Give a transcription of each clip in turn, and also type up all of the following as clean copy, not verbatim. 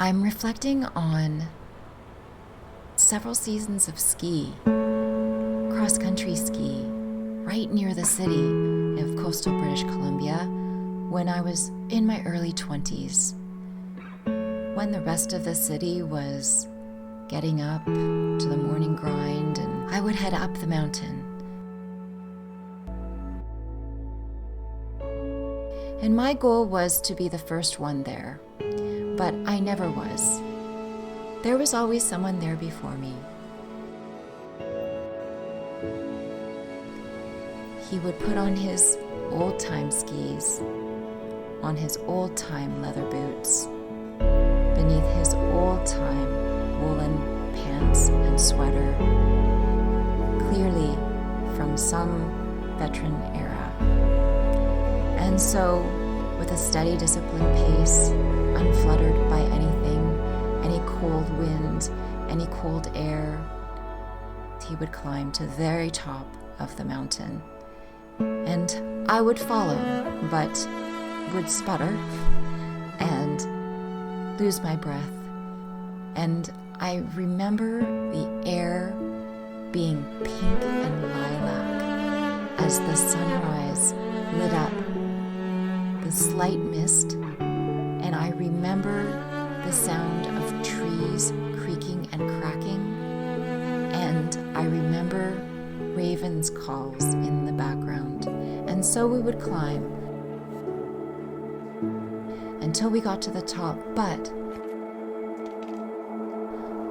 I'm reflecting on several seasons of ski, cross-country ski, right near the city of coastal British Columbia when I was in my early 20s, when the rest of the city was getting up to the morning grind and I would head up the mountain. And my goal was to be the first one there, but I never was. There was always someone there before me. He would put on his old-time skis, on his old-time leather boots, beneath his old-time woolen pants and sweater, clearly from some veteran era. And so, with a steady, disciplined pace, unfluttered by anything, any cold wind, any cold air, he would climb to the very top of the mountain. And I would follow, but would sputter and lose my breath. And I remember the air being pink and lilac as the sunrise lit up the slight mist, and I remember the sound of trees creaking and cracking, and I remember ravens' calls in the background. And so we would climb until we got to the top, but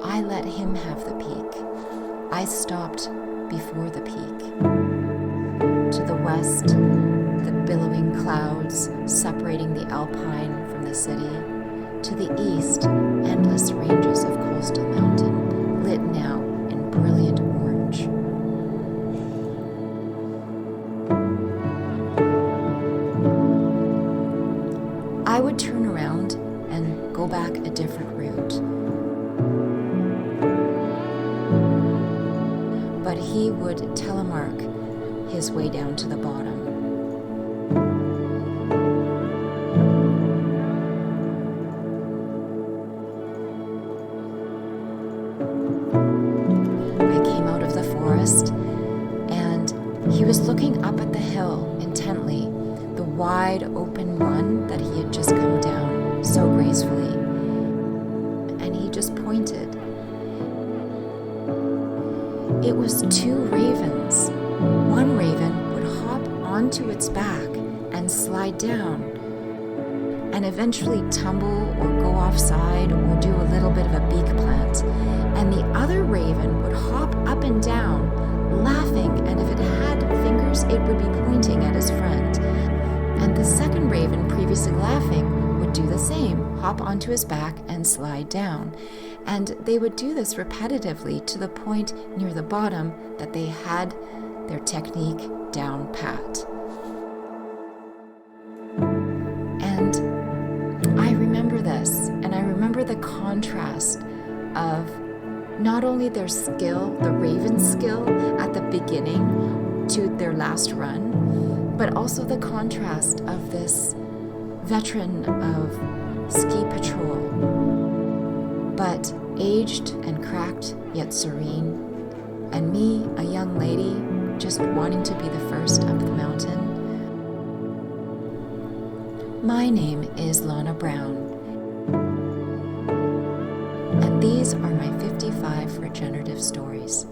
I let him have the peak. I stopped before the peak. To the west, the billowing clouds separating the Alpine from the city. To the east, endless ranges of coastal mountain, lit now in brilliant orange. I would turn around and go back a different route. But he would telemark his way down to the bottom. I came out of the forest, and he was looking up at the hill intently, the wide open run that he had just come down so gracefully. And he just pointed. It was two ravens. One raven would hop onto its back and slide down and eventually tumble or go offside or do a little bit of a beak plant. And the other raven would hop up and down, laughing, and if it had fingers, it would be pointing at his friend. And the second raven, previously laughing, would do the same, hop onto his back and slide down. And they would do this repetitively to the point near the bottom that they had their technique down pat. And I remember this, and I remember the contrast of not only their skill, the raven's skill at the beginning to their last run, but also the contrast of this veteran of ski patrol, but aged and cracked yet serene, and me, a young lady, just wanting to be the first up the mountain. My name is Lana Brown, and these are my 55 regenerative stories.